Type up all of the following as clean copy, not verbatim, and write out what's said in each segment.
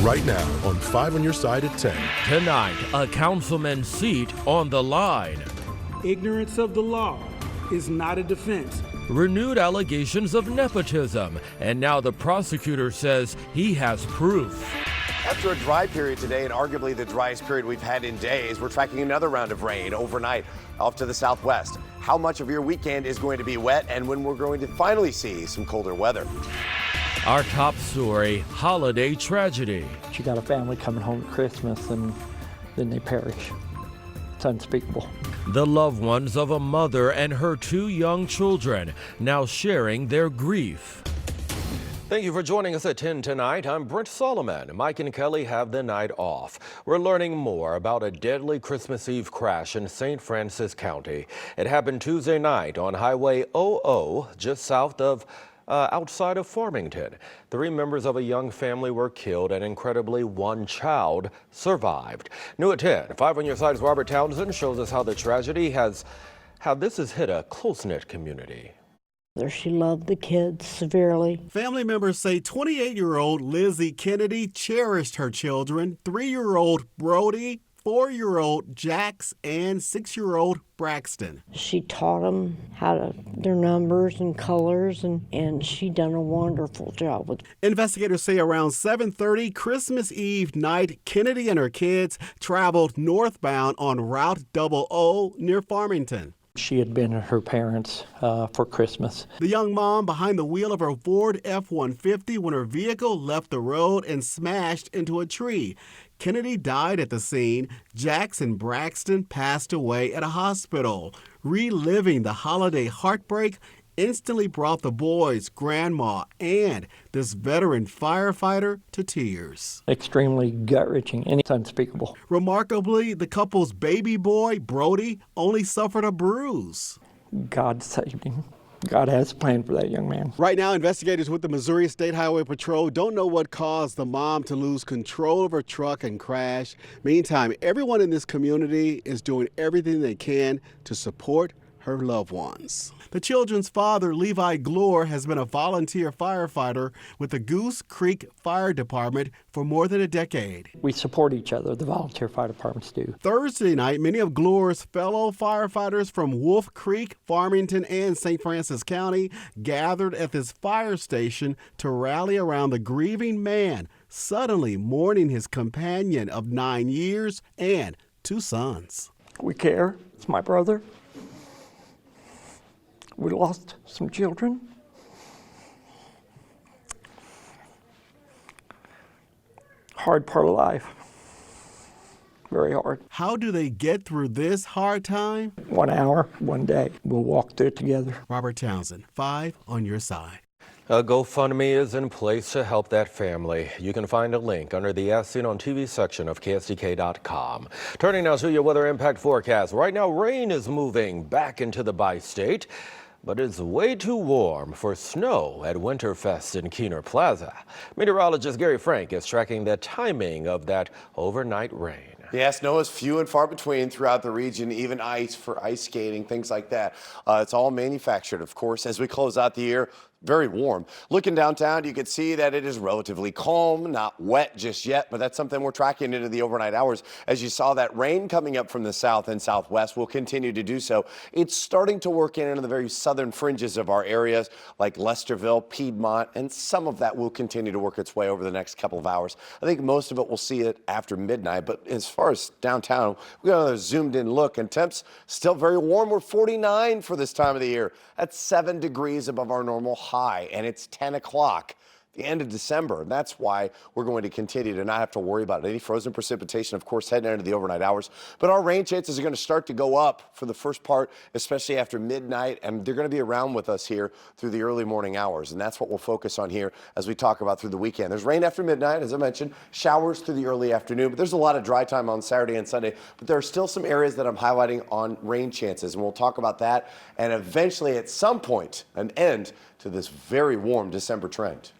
right now on 5 on Your Side at 10. Tonight, a councilman's seat on the line. Ignorance of the law is not a defense. Renewed allegations of nepotism, and now the prosecutor says he has proof. After a dry period today, and arguably the driest period we've had in days, we're tracking another round of rain overnight off to the southwest. How much of your weekend is going to be wet, and when we're going to finally see some colder weather? Our top story, holiday tragedy. You got a family coming home at Christmas and then they perish. It's unspeakable. The loved ones of a mother and her 2 young children now sharing their grief. Thank you for joining us at 10 tonight. I'm Brent Solomon. Mike and Kelly have the night off. We're learning more about a deadly Christmas Eve crash in St. Francis County. It happened Tuesday night on Highway 00, just south of outside of Farmington. 3 members of a young family were killed, and incredibly 1 child survived. New at 10, 5 on Your Side's Robert Townsend shows us how the tragedy has hit a close-knit community. She loved the kids severely. Family members say 28-year-old Lizzie Kennedy cherished her children, 3-year-old Brody, 4-year-old Jax, and 6-year-old Braxton. She taught them their numbers and colors, and she done a wonderful job with. Investigators say around 7:30 Christmas Eve night, Kennedy and her kids traveled northbound on Route 00 near Farmington. She had been at her parents' for Christmas. The young mom behind the wheel of her Ford F-150 when her vehicle left the road and smashed into a tree. Kennedy died at the scene. Jax and Braxton passed away at a hospital. Reliving the holiday heartbreak instantly brought the boys, grandma, and this veteran firefighter to tears. Extremely gut-wrenching, and it's unspeakable. Remarkably, the couple's baby boy, Brody, only suffered a bruise. God saved him. God has a plan for that young man. Right now, investigators with the Missouri State Highway Patrol don't know what caused the mom to lose control of her truck and crash. Meantime, everyone in this community is doing everything they can to support her loved ones. The children's father, Levi Glore, has been a volunteer firefighter with the Goose Creek Fire Department for more than a decade. We support each other, the volunteer fire departments do. Thursday night, many of Glore's fellow firefighters from Wolf Creek, Farmington, and St. Francis County gathered at this fire station to rally around the grieving man, suddenly mourning his companion of 9 years and 2 sons. We care. It's my brother. We lost some children. Hard part of life. Very hard. How do they get through this hard time? 1 hour, 1 day. We'll walk through it together. Robert Townsend, 5 on Your Side. A GoFundMe is in place to help that family. You can find a link under the As Seen on TV section of KSDK.com. Turning now to your weather impact forecast. Right now, rain is moving back into the bi-state, but it's way too warm for snow at Winterfest in Keener Plaza. Meteorologist Gary Frank is tracking the timing of that overnight rain. Yeah, snow is few and far between throughout the region, even ice for ice skating, things like that. It's all manufactured, of course, as we close out the year. Very warm. Looking downtown, you can see that it is relatively calm, not wet just yet, but that's something we're tracking into the overnight hours. As you saw, that rain coming up from the south and southwest will continue to do so. It's starting to work into the very southern fringes of our areas like Lesterville, Piedmont, and some of that will continue to work its way over the next couple of hours. I think most of it will see it after midnight, but as far as downtown, we got another zoomed in look, and temps still very warm. We're 49 for this time of the year. That's 7 degrees above our normal high, and it's 10 o'clock, the end of December. And that's why we're going to continue to not have to worry about any frozen precipitation, of course, heading into the overnight hours. But our rain chances are going to start to go up for the first part, especially after midnight, and they're going to be around with us here through the early morning hours. And that's what we'll focus on here as we talk about through the weekend. There's rain after midnight, as I mentioned, showers through the early afternoon, but there's a lot of dry time on Saturday and Sunday. But there are still some areas that I'm highlighting on rain chances, and we'll talk about that and eventually at some point an end to this very warm December trend.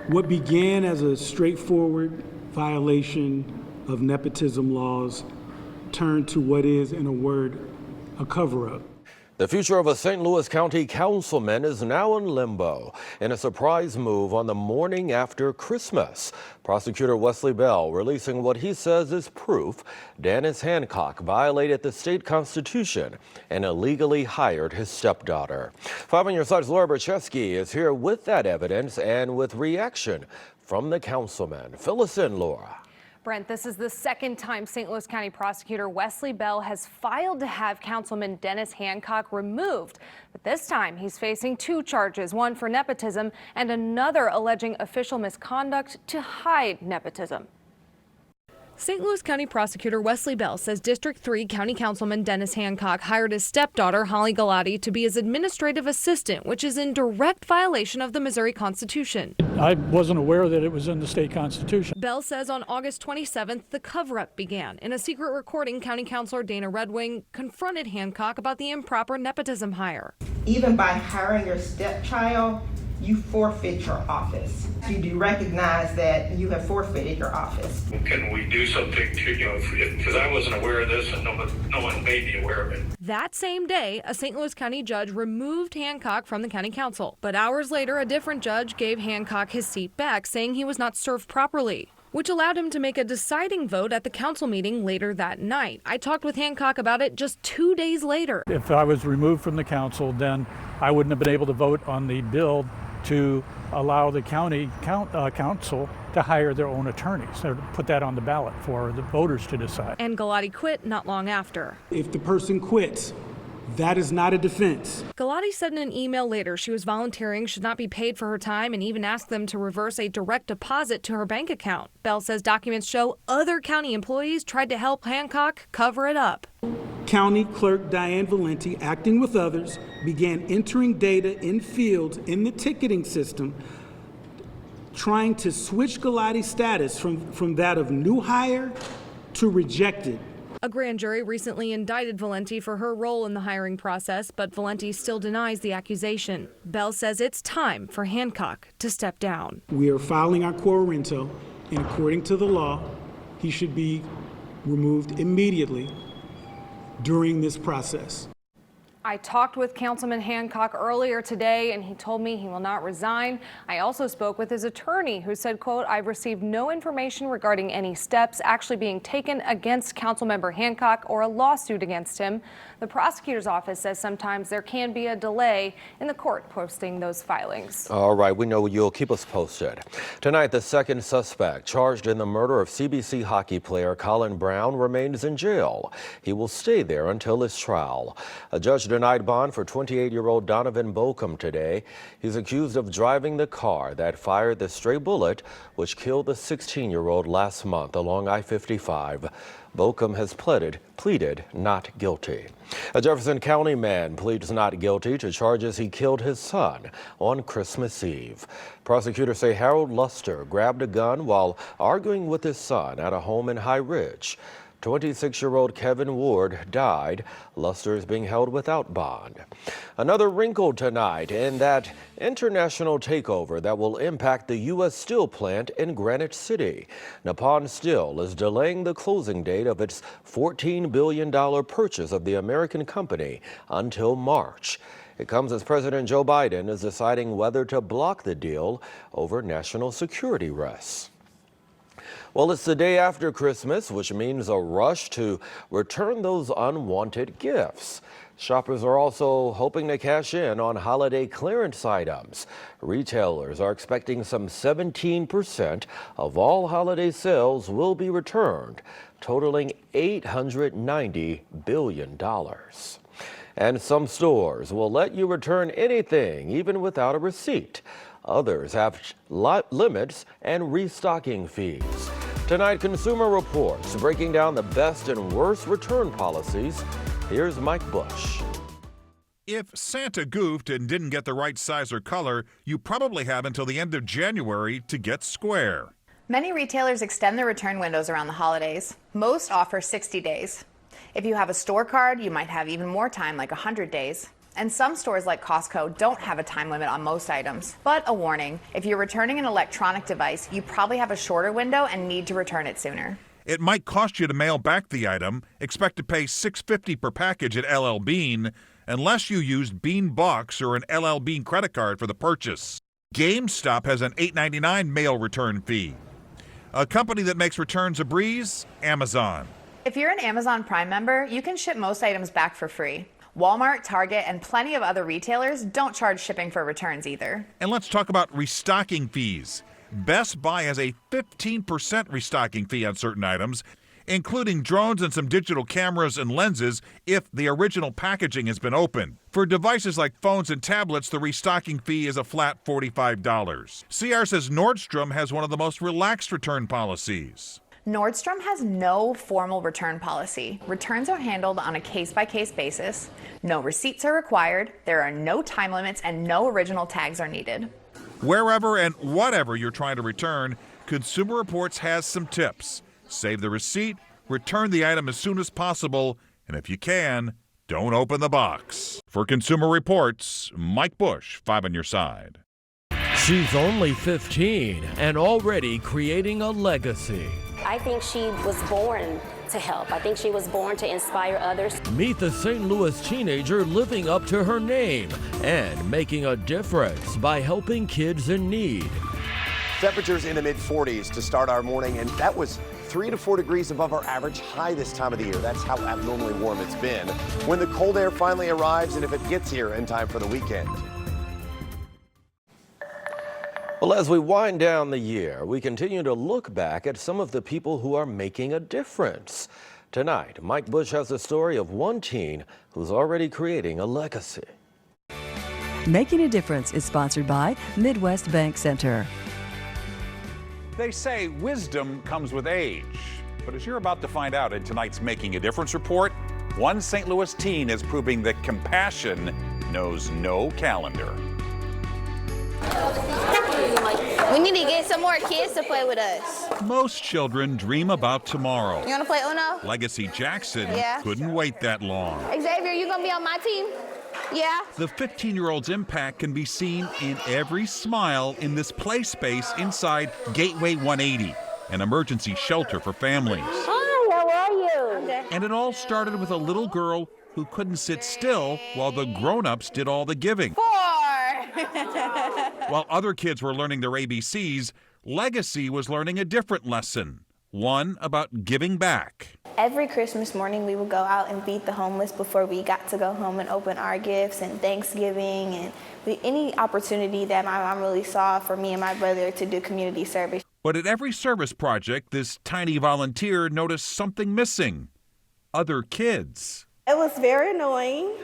What began as a straightforward violation of nepotism laws turned to what is, in a word, a cover-up. The future of a St. Louis County councilman is now in limbo in a surprise move on the morning after Christmas. Prosecutor Wesley Bell releasing what he says is proof Dennis Hancock violated the state constitution and illegally hired his stepdaughter. 5 on your side's Laura Bercheski is here with that evidence and with reaction from the councilman. Fill us in, Laura. Brent, this is the second time St. Louis County Prosecutor Wesley Bell has filed to have Councilman Dennis Hancock removed. But this time he's facing 2 charges, one for nepotism and another alleging official misconduct to hide nepotism. St. Louis County Prosecutor Wesley Bell says District 3 County Councilman Dennis Hancock hired his stepdaughter, Holly Galati, to be his administrative assistant, which is in direct violation of the Missouri Constitution. I wasn't aware that it was in the state constitution. Bell says on August 27th, the cover-up began. In a secret recording, County Councilor Dana Redwing confronted Hancock about the improper nepotism hire. Even by hiring your stepchild, you forfeit your office. You do recognize that you have forfeited your office. Can we do something to, because I wasn't aware of this and no one made me aware of it. That same day, a St. Louis County judge removed Hancock from the county council. But hours later, a different judge gave Hancock his seat back, saying he was not served properly, which allowed him to make a deciding vote at the council meeting later that night. I talked with Hancock about it just 2 days later. If I was removed from the council, then I wouldn't have been able to vote on the bill to allow the county council to hire their own attorneys, or to put that on the ballot for the voters to decide. And Galati quit not long after. If the person quits, that is not a defense. Galati said in an email later she was volunteering, should not be paid for her time, and even asked them to reverse a direct deposit to her bank account. Bell says documents show other county employees tried to help Hancock cover it up. County Clerk Diane Valenti, acting with others, began entering data in fields in the ticketing system, trying to switch Galati's status from that of new hire to rejected. A grand jury recently indicted Valenti for her role in the hiring process, but Valenti still denies the accusation. Bell says it's time for Hancock to step down. We are filing our quo rento, and according to the law, he should be removed immediately during this process. I talked with Councilman Hancock earlier today, and he told me he will not resign. I also spoke with his attorney, who said, quote, "I've received no information regarding any steps actually being taken against Councilmember Hancock or a lawsuit against him." The prosecutor's office says sometimes there can be a delay in the court posting those filings. All right, we know you'll keep us posted. Tonight, the second suspect charged in the murder of CBC hockey player Colin Brown remains in jail. He will stay there until his trial. A judge denied bond for 28-year-old Donovan Bocum today. He's accused of driving the car that fired the stray bullet which killed the 16-year-old last month along I-55. Bocum has pleaded not guilty. A Jefferson County man pleads not guilty to charges he killed his son on Christmas Eve. Prosecutors say Harold Luster grabbed a gun while arguing with his son at a home in High Ridge. 26-year-old Kevin Ward died. Luster is being held without bond. Another wrinkle tonight in that international takeover that will impact the U.S. Steel plant in Granite City. Nippon Steel is delaying the closing date of its $14 billion purchase of the American company until March. It comes as President Joe Biden is deciding whether to block the deal over national security risks. Well, it's the day after Christmas, which means a rush to return those unwanted gifts. Shoppers are also hoping to cash in on holiday clearance items. Retailers are expecting some 17% of all holiday sales will be returned, totaling $890 billion. And some stores will let you return anything, even without a receipt. Others have limits and restocking fees. Tonight, Consumer Reports breaking down the best and worst return policies. Here's Mike Bush. If Santa goofed and didn't get the right size or color, you probably have until the end of January to get square. Many retailers extend their return windows around the holidays. Most offer 60 days. If you have a store card, you might have even more time, like 100 days. And some stores like Costco don't have a time limit on most items. But a warning, if you're returning an electronic device, you probably have a shorter window and need to return it sooner. It might cost you to mail back the item. Expect to pay $6.50 per package at LL Bean. unless you used Bean Bucks or an LL Bean credit card for the purchase. GameStop has an $8.99 mail return fee. A company that makes returns a breeze, Amazon. If you're an Amazon Prime member, you can ship most items back for free. Walmart, Target, and plenty of other retailers don't charge shipping for returns either. And let's talk about restocking fees. Best Buy has a 15% restocking fee on certain items, including drones and some digital cameras and lenses if the original packaging has been opened. For devices like phones and tablets, the restocking fee is a flat $45. CR says Nordstrom has one of the most relaxed return policies. Nordstrom has no formal return policy. Returns are handled on a case-by-case basis. No receipts are required, there are no time limits, and no original tags are needed. Wherever and whatever you're trying to return, Consumer Reports has some tips. Save the receipt, return the item as soon as possible, and if you can, don't open the box. For Consumer Reports, Mike Bush, 5 on your side. She's only 15 and already creating a legacy. I think she was born to help. I think she was born to inspire others. Meet the St. Louis teenager living up to her name and making a difference by helping kids in need. Temperatures in the mid-40s to start our morning, and that was 3 to 4 degrees above our average high this time of the year. That's how abnormally warm it's been. When the cold air finally arrives, and if it gets here in time for the weekend. Well, as we wind down the year, we continue to look back at some of the people who are making a difference. Tonight, Mike Bush has the story of one teen who's already creating a legacy. Making a Difference is sponsored by Midwest Bank Center. They say wisdom comes with age. But as you're about to find out in tonight's Making a Difference report, one St. Louis teen is proving that compassion knows no calendar. We need to get some more kids to play with us. Most children dream about tomorrow. You want to play Uno? Legacy Jackson Yeah. couldn't wait that long. Xavier, you going to be on my team? Yeah. The 15-year-old's impact can be seen in every smile in this play space inside Gateway 180, an emergency shelter for families. Hi, how are you? And it all started with a little girl who couldn't sit still while the grown-ups did all the giving. 4. While other kids were learning their ABCs, Legacy was learning a different lesson, one about giving back. Every Christmas morning we would go out and feed the homeless before we got to go home and open our gifts, and Thanksgiving and any opportunity that my mom really saw for me and my brother to do community service. But at every service project, this tiny volunteer noticed something missing: other kids. It was very annoying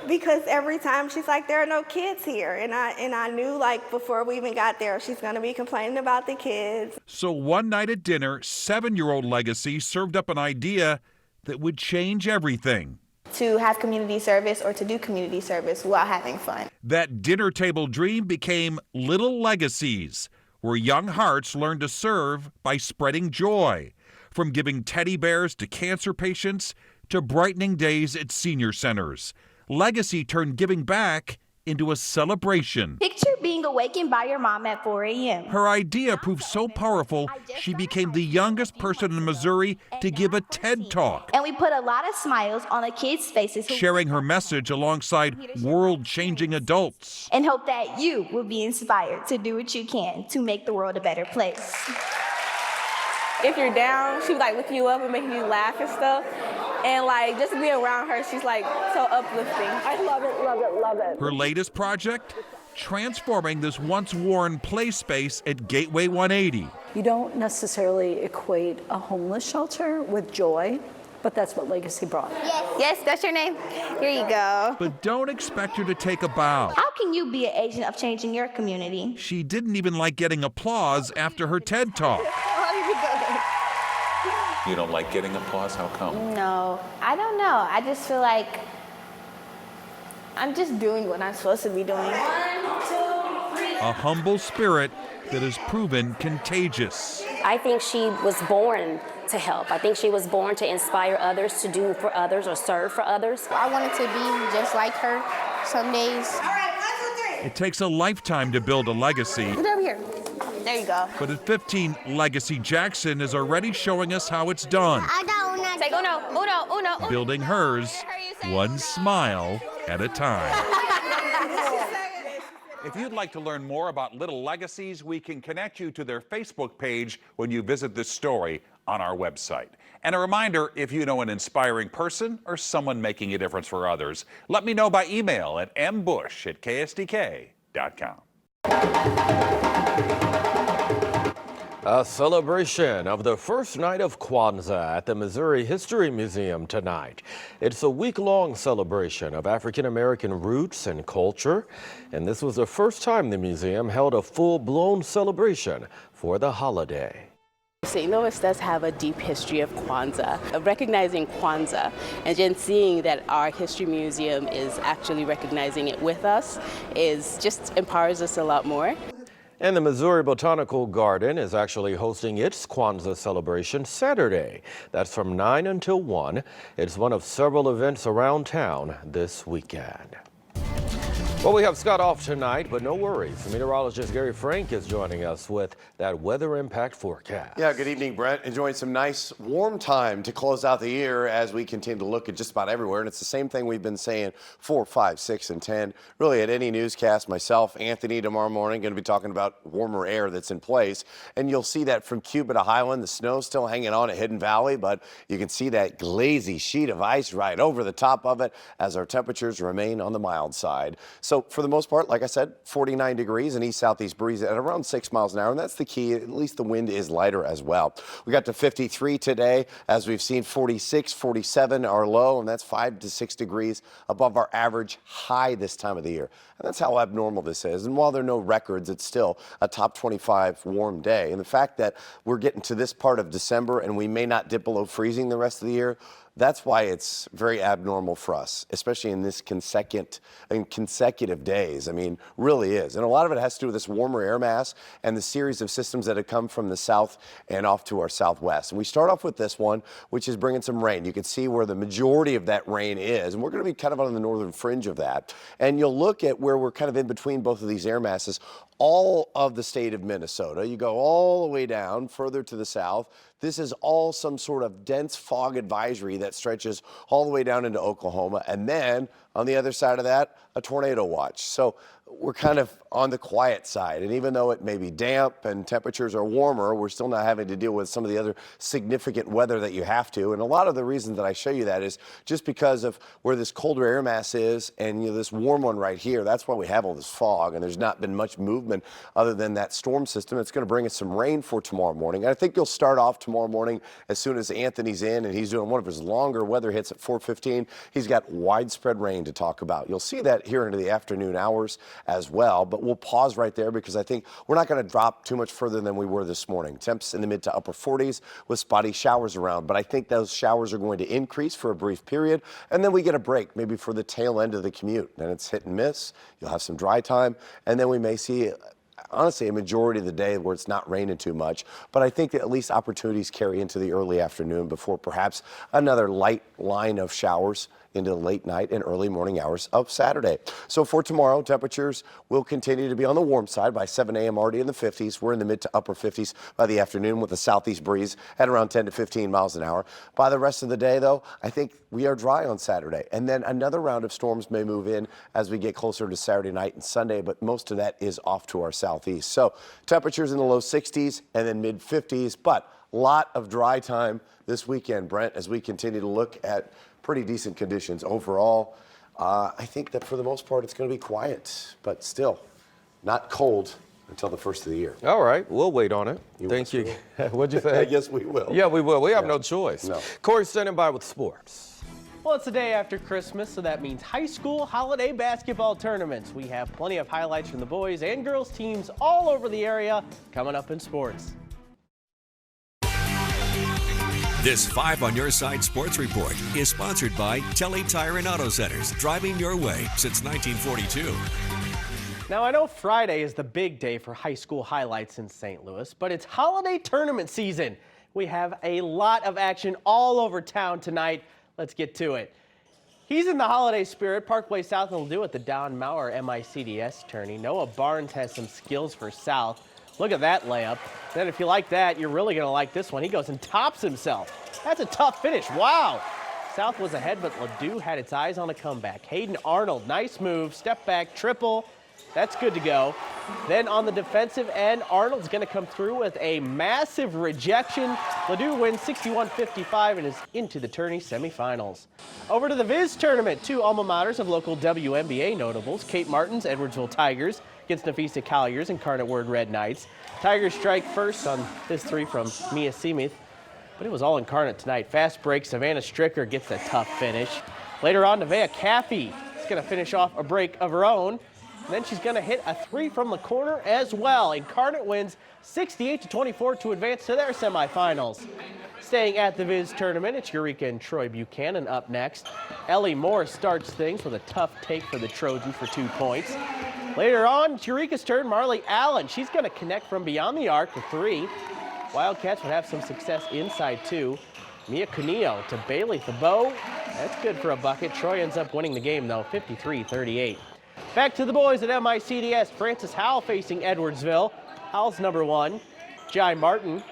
because every time she's like, there are no kids here. And I knew, like, before we even got there, she's going to be complaining about the kids. So one night at dinner, 7-year-old Legacy served up an idea that would change everything. To have community service or to do community service while having fun. That dinner table dream became Little Legacies, where young hearts learned to serve by spreading joy, from giving teddy bears to cancer patients to brightening days at senior centers. Legacy turned giving back into a celebration. Picture being awakened by your mom at 4 a.m. Her idea proved so powerful, she became the youngest person in Missouri to give a TED Talk. And we put a lot of smiles on the kids' faces. Sharing her message alongside world-changing adults. And hope that you will be inspired to do what you can to make the world a better place. If you're down, she would like lift you up and make you laugh and stuff. And like just being around her, she's like so uplifting. I love it, love it, love it. Her latest project? Transforming this once worn play space at Gateway 180. You don't necessarily equate a homeless shelter with joy, but that's what Legacy brought. Yes, that's your name. Here you go. But don't expect her to take a bow. How can you be an agent of change in your community? She didn't even like getting applause after her TED Talk. You don't like getting applause? How come? No, I don't know. I just feel like I'm just doing what I'm supposed to be doing. 1, 2, 3. A humble spirit that has proven contagious. I think she was born to help. I think she was born to inspire others, to do for others or serve for others. I wanted to be just like her some days. All right, 1, 2, 3. It takes a lifetime to build a legacy. Get over here. There you go. But at 15, Legacy Jackson is already showing us how it's done. I got Uno. Take Uno. Building hers one smile at a time. If you'd like to learn more about Little Legacies, we can connect you to their Facebook page when you visit this story on our website. And a reminder, if you know an inspiring person or someone making a difference for others, let me know by email at mbush@ksdk.com. A celebration of the first night of Kwanzaa at the Missouri History Museum tonight. It's a week-long celebration of African American roots and culture, and this was the first time the museum held a full-blown celebration for the holiday. St. Louis does have a deep history of Kwanzaa. Recognizing Kwanzaa and then seeing that our history museum is actually recognizing it with us is just empowers us a lot more. And the Missouri Botanical Garden is actually hosting its Kwanzaa celebration Saturday. That's from 9 until 1. It's one of several events around town this weekend. Well, we have Scott off tonight, but no worries. Meteorologist Gary Frank is joining us with that weather impact forecast. Yeah, good evening, Brent. Enjoying some nice warm time to close out the year as we continue to look at just about everywhere. And it's the same thing we've been saying 4, 5, 6, and 10. Really, at any newscast, myself, Anthony, tomorrow morning, going to be talking about warmer air that's in place. And you'll see that from Cuba to Highland. The snow's still hanging on at Hidden Valley, but you can see that glazy sheet of ice right over the top of it as our temperatures remain on the mild side. So for the most part, like I said, 49 degrees and east-southeast breeze at around 6 miles an hour, and that's the key. At least the wind is lighter as well. We got to 53 today, as we've seen 46, 47 our low, and that's 5 to 6 degrees above our average high this time of the year. And that's how abnormal this is. And while there are no records, it's still a top 25 warm day. And the fact that we're getting to this part of December and we may not dip below freezing the rest of the year, that's why it's very abnormal for us, especially in this consecutive days. I mean, really is. And a lot of it has to do with this warmer air mass and the series of systems that have come from the south and off to our southwest. And we start off with this one, which is bringing some rain. You can see where the majority of that rain is, and we're going to be kind of on the northern fringe of that. And you'll look at where we're kind of in between both of these air masses. All of the state of Minnesota, you go all the way down further to the south. This is all some sort of dense fog advisory that stretches all the way down into Oklahoma. And then on the other side of that, a tornado watch. So we're kind of on the quiet side. And even though it may be damp and temperatures are warmer, we're still not having to deal with some of the other significant weather that you have to. And a lot of the reason that I show you that is just because of where this colder air mass is and this warm one right here. That's why we have all this fog, and there's not been much movement other than that storm system. It's going to bring us some rain for tomorrow morning. And I think you'll start off tomorrow morning as soon as Anthony's in and he's doing one of his longer weather hits at 4:15. He's got widespread rain to talk about. You'll see that here into the afternoon hours as well, but we'll pause right there because I think we're not going to drop too much further than we were this morning. Temps in the mid to upper 40s with spotty showers around, but I think those showers are going to increase for a brief period, and then we get a break maybe for the tail end of the commute. Then it's hit and miss. You'll have some dry time, and then we may see honestly a majority of the day where it's not raining too much, but I think that at least opportunities carry into the early afternoon before perhaps another light line of showers into the late night and early morning hours of Saturday. So for tomorrow, temperatures will continue to be on the warm side by 7 a.m. already in the 50s. We're in the mid to upper 50s by the afternoon with a southeast breeze at around 10 to 15 miles an hour. By the rest of the day, though, I think we are dry on Saturday. And then another round of storms may move in as we get closer to Saturday night and Sunday, but most of that is off to our southeast. So temperatures in the low 60s and then mid 50s, but a lot of dry time this weekend, Brent, as we continue to look at pretty decent conditions overall. I think that for the most part, it's going to be quiet, but still not cold until the first of the year. All right, we'll wait on it. Thank you. What'd you say? I guess we will. Yeah, we will. We have no choice. No. Corey's standing by with sports. Well, it's the day after Christmas, so that means high school holiday basketball tournaments. We have plenty of highlights from the boys and girls teams all over the area coming up in sports. This 5 on Your Side Sports Report is sponsored by Telly Tire and Auto Centers, driving your way since 1942. Now, I know Friday is the big day for high school highlights in St. Louis, but it's holiday tournament season. We have a lot of action all over town tonight. Let's get to it. He's in the holiday spirit. Parkway South will do at the Don Mauer MICDS tourney. Noah Barnes has some skills for South. Look at that layup. Then if you like that, you're really going to like this one. He goes and tops himself. That's a tough finish. Wow. South was ahead, but Ladue had its eyes on a comeback. Hayden Arnold, nice move, step back, triple. That's good to go. Then on the defensive end, Arnold's going to come through with a massive rejection. Ladue wins 61-55 and is into the tourney semifinals. Over to the Viz tournament, two alma maters of local WNBA notables, Kate Martin's Edwardsville Tigers against Nafisa Collier's Incarnate Word Red Knights. Tigers strike first on this three from Mia Seamuth, but it was all Incarnate tonight. Fast break, Savannah Stricker gets a tough finish. Later on, Nevaeh Caffey is going to finish off a break of her own. And then she's going to hit a three from the corner as well. Incarnate wins 68-24 to advance to their semifinals. Staying at the Viz tournament, it's Eureka and Troy Buchanan up next. Ellie Moore starts things with a tough take for the Trojans for 2 points. Later on, it's Eureka's turn. Marley Allen, she's going to connect from beyond the arc for 3. Wildcats would have some success inside 2. Mia Cunillo to Bailey Thabeau. That's good for a bucket. Troy ends up winning the game, though, 53-38. Back to the boys at MICDS. Francis Howell facing Edwardsville. Howell's number 1. Jai Martin,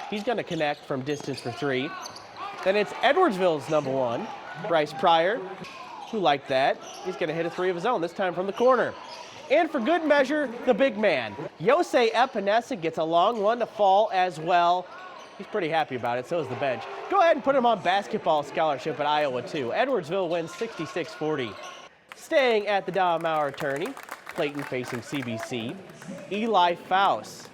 he's going to connect from distance for 3. Then it's Edwardsville's number 1, Bryce Pryor, who liked that. He's going to hit a 3 of his own, this time from the corner. And for good measure, the big man. Yosei Epinesa gets a long one to fall as well. He's pretty happy about it, so is the bench. Go ahead and put him on basketball scholarship at Iowa, too. Edwardsville wins 66-40. Staying at the Don Mauer tourney, Clayton facing CBC. Eli Faust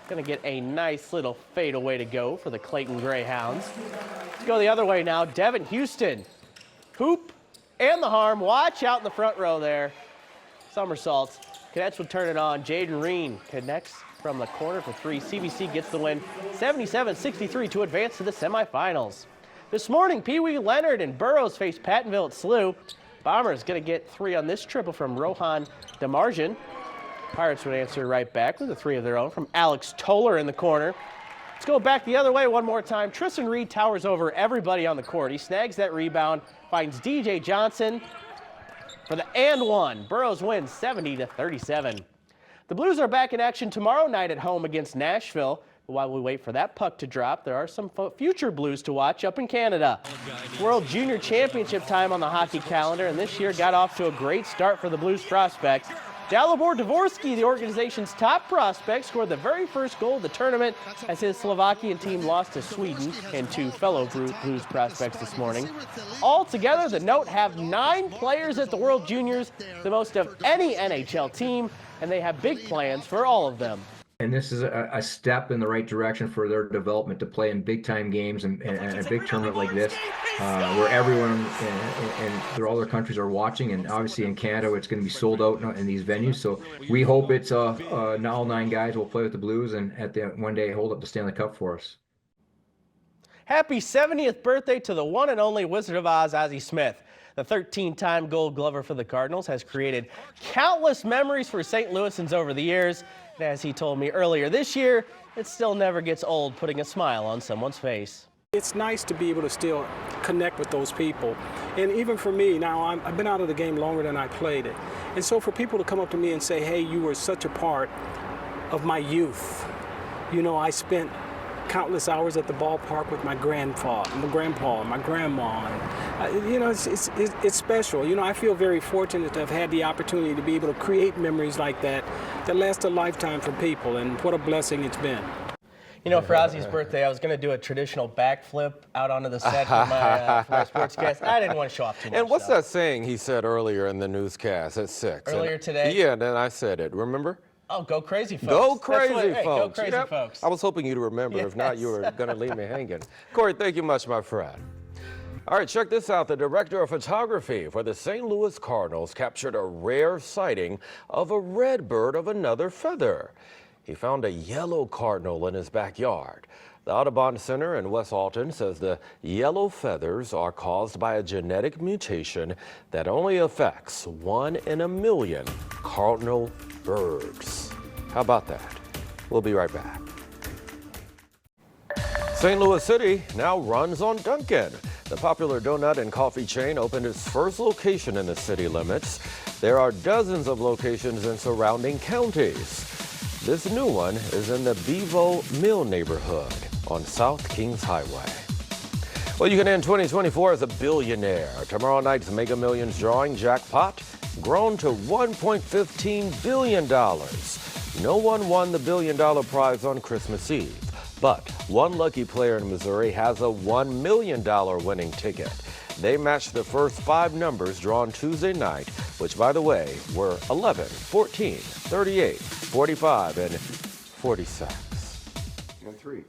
going to get a nice little fadeaway to go for the Clayton Greyhounds. Let's go the other way now. Devin Houston, hoop and the harm. Watch out in the front row there. Somersaults. Cadets will turn it on. Jaden Reen connects from the corner for 3. CBC gets the win 77-63 to advance to the semifinals. This morning, Pee Wee Leonard and Burroughs face Pattonville at SLU. Bombers going to get 3 on this triple from Rohan Demarjan. Pirates would answer right back with a 3 of their own from Alex Toller in the corner. Let's go back the other way one more time. Tristan Reed towers over everybody on the court. He snags that rebound, finds DJ Johnson for the and 1. Burroughs wins 70-37. The Blues are back in action tomorrow night at home against Nashville. While we wait for that puck to drop, there are some future Blues to watch up in Canada. World Junior Championship time on the hockey calendar, and this year got off to a great start for the Blues prospects. Dalibor Dvorsky, the organization's top prospect, scored the very first goal of the tournament as his Slovakian team lost to Sweden and 2 fellow Blues prospects this morning. Altogether, the Note have 9 players at the World Juniors, the most of any NHL team, and they have big plans for all of them. And this is a step in the right direction for their development to play in big-time games and a big tournament like this, where everyone and all their countries are watching. And obviously in Canada, it's going to be sold out in these venues. So we hope it's now all 9 guys will play with the Blues and at the one day hold up the Stanley Cup for us. Happy 70th birthday to the one and only Wizard of Oz, Ozzie Smith. The 13-time Gold Glover for the Cardinals has created countless memories for St. Louisans over the years. And as he told me earlier this year, it still never gets old putting a smile on someone's face. It's nice to be able to still connect with those people. And even for me, now I've been out of the game longer than I played it. And so for people to come up to me and say, hey, you were such a part of my youth. You know, I spent countless hours at the ballpark with my grandpa, my grandma. And, you know, it's special. You know, I feel very fortunate to have had the opportunity to be able to create memories like that last a lifetime for people, and what a blessing it's been. You know, for Ozzie's birthday, I was going to do a traditional backflip out onto the set for my sportscast. I didn't want to show off too much. And what's that saying he said earlier in the newscast at 6? Earlier today? Yeah, and then I said it, remember? Oh, go crazy, folks. Go crazy, folks. Go crazy, folks. I was hoping you'd remember. Yes. If not, you were going to leave me hanging. Corey, thank you much, my friend. All right, check this out. The director of photography for the St. Louis Cardinals captured a rare sighting of a red bird of another feather. He found a yellow cardinal in his backyard. The Audubon Center in West Alton says the yellow feathers are caused by a genetic mutation that only affects 1 in a million cardinal birds. How about that? We'll be right back. St. Louis City now runs on Dunkin'. The popular donut and coffee chain opened its first location in the city limits. There are dozens of locations in surrounding counties. This new one is in the Bevo Mill neighborhood on South Kings Highway. Well, you can end 2024 as a billionaire. Tomorrow night's Mega Millions drawing jackpot grown to $1.15 billion. No one won the $1 billion prize on Christmas Eve, but one lucky player in Missouri has a $1 million winning ticket. They matched the first 5 numbers drawn Tuesday night, which, by the way, were 11, 14, 38, 45, and 46. And 3.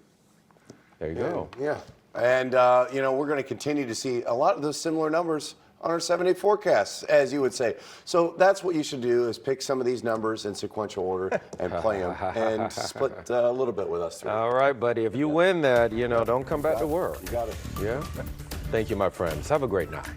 There you go. Yeah. And, you know, we're going to continue to see a lot of those similar numbers on our 7-day forecasts, as you would say. So that's what you should do, is pick some of these numbers in sequential order and play them and split a little bit with us. All right, buddy. If you win that, you know, don't come back to work. You got it. Yeah? Thank you, my friends. Have a great night.